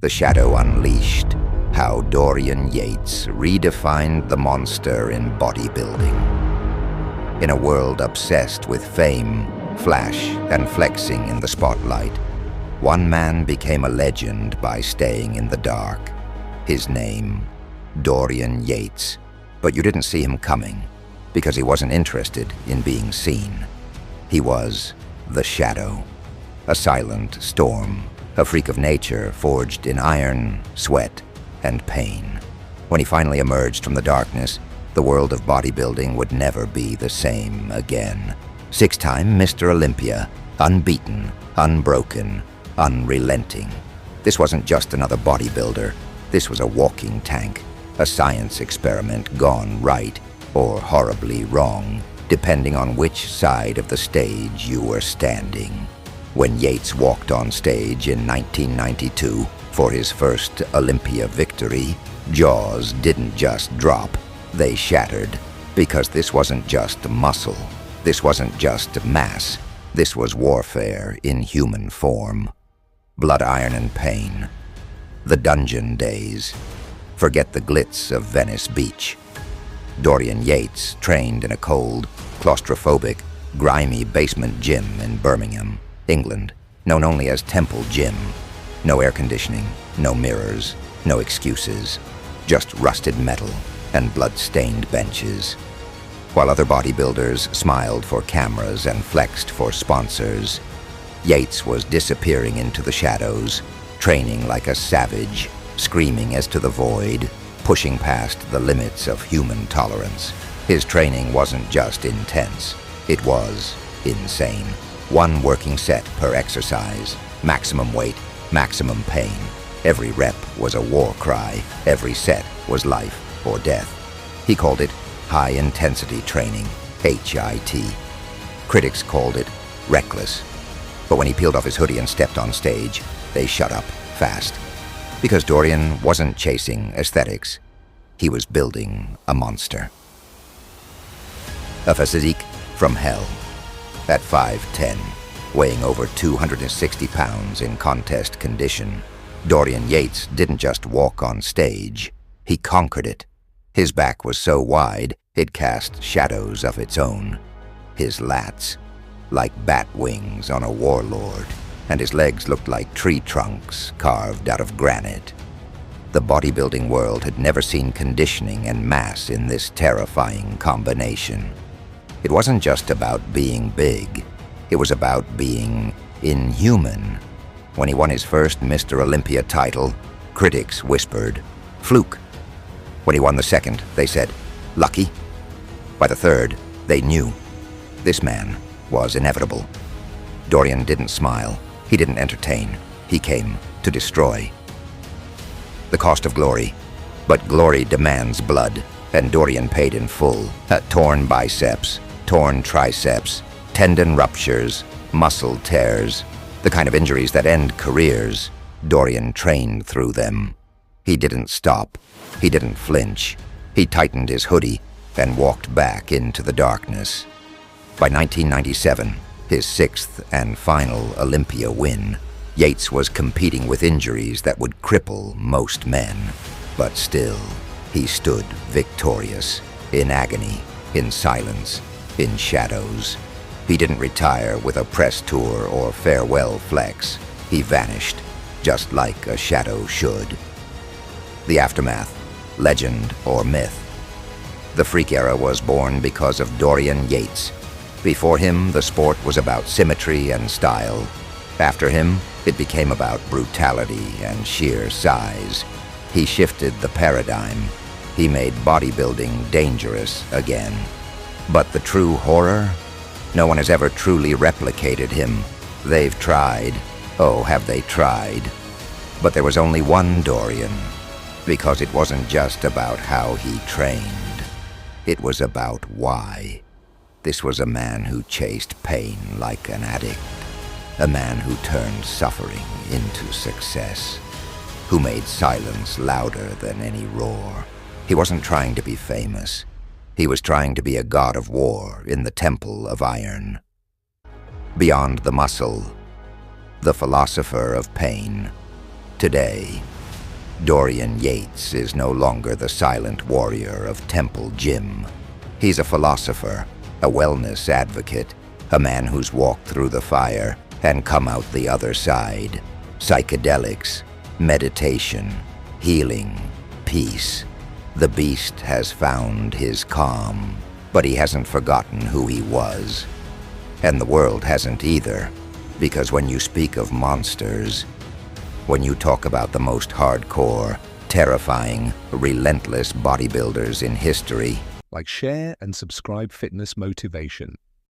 The Shadow Unleashed, how Dorian Yates redefined the monster in bodybuilding. In a world obsessed with fame, flash, and flexing in the spotlight, one man became a legend by staying in the dark. His name, Dorian Yates. But you didn't see him coming, because he wasn't interested in being seen. He was the Shadow, a silent storm, a freak of nature forged in iron, sweat, and pain. When he finally emerged from the darkness, the world of bodybuilding would never be the same again. Six-time Mr. Olympia, unbeaten, unbroken, unrelenting. This wasn't just another bodybuilder. This was a walking tank, a science experiment gone right or horribly wrong, depending on which side of the stage you were standing. When Yates walked on stage in 1992 for his first Olympia victory, jaws didn't just drop, they shattered. Because this wasn't just muscle, this wasn't just mass, this was warfare in human form. Blood, iron, and pain. The dungeon days. Forget the glitz of Venice Beach. Dorian Yates trained in a cold, claustrophobic, grimy basement gym in Birmingham, England, known only as Temple Gym. No air conditioning, no mirrors, no excuses, just rusted metal and blood-stained benches. While other bodybuilders smiled for cameras and flexed for sponsors, Yates was disappearing into the shadows, training like a savage, screaming as to the void, pushing past the limits of human tolerance. His training wasn't just intense, it was insane. One working set per exercise, maximum weight, maximum pain. Every rep was a war cry, every set was life or death. He called it high-intensity training, HIT. Critics called it reckless. But when he peeled off his hoodie and stepped on stage, they shut up fast. Because Dorian wasn't chasing aesthetics, he was building a monster. A physique from hell. At 5'10", weighing over 260 pounds in contest condition, Dorian Yates didn't just walk on stage, he conquered it. His back was so wide, it cast shadows of its own. His lats, like bat wings on a warlord, and his legs looked like tree trunks carved out of granite. The bodybuilding world had never seen conditioning and mass in this terrifying combination. It wasn't just about being big, it was about being inhuman. When he won his first Mr. Olympia title, critics whispered, "Fluke." When he won the second, they said, "Lucky." By the third, they knew this man was inevitable. Dorian didn't smile, he didn't entertain, he came to destroy. The cost of glory, but glory demands blood, and Dorian paid in full. Torn biceps, torn triceps, tendon ruptures, muscle tears, the kind of injuries that end careers. Dorian trained through them. He didn't stop, he didn't flinch. He tightened his hoodie and walked back into the darkness. By 1997, his sixth and final Olympia win, Yates was competing with injuries that would cripple most men. But still, he stood victorious, in agony, in silence, in shadows. He didn't retire with a press tour or farewell flex. He vanished, just like a shadow should. The aftermath, legend or myth. The freak era was born because of Dorian Yates. Before him, the sport was about symmetry and style. After him, it became about brutality and sheer size. He shifted the paradigm. He made bodybuilding dangerous again. But the true horror? No one has ever truly replicated him. They've tried. Oh, have they tried? But there was only one Dorian, because it wasn't just about how he trained. It was about why. This was a man who chased pain like an addict, a man who turned suffering into success, who made silence louder than any roar. He wasn't trying to be famous. He was trying to be a god of war in the temple of iron. Beyond the muscle, the philosopher of pain. Today, Dorian Yates is no longer the silent warrior of Temple Gym. He's a philosopher, a wellness advocate, a man who's walked through the fire and come out the other side. Psychedelics, meditation, healing, peace. The beast has found his calm, but he hasn't forgotten who he was. And the world hasn't either, because when you speak of monsters, when you talk about the most hardcore, terrifying, relentless bodybuilders in history, like, share, and subscribe fitness motivation.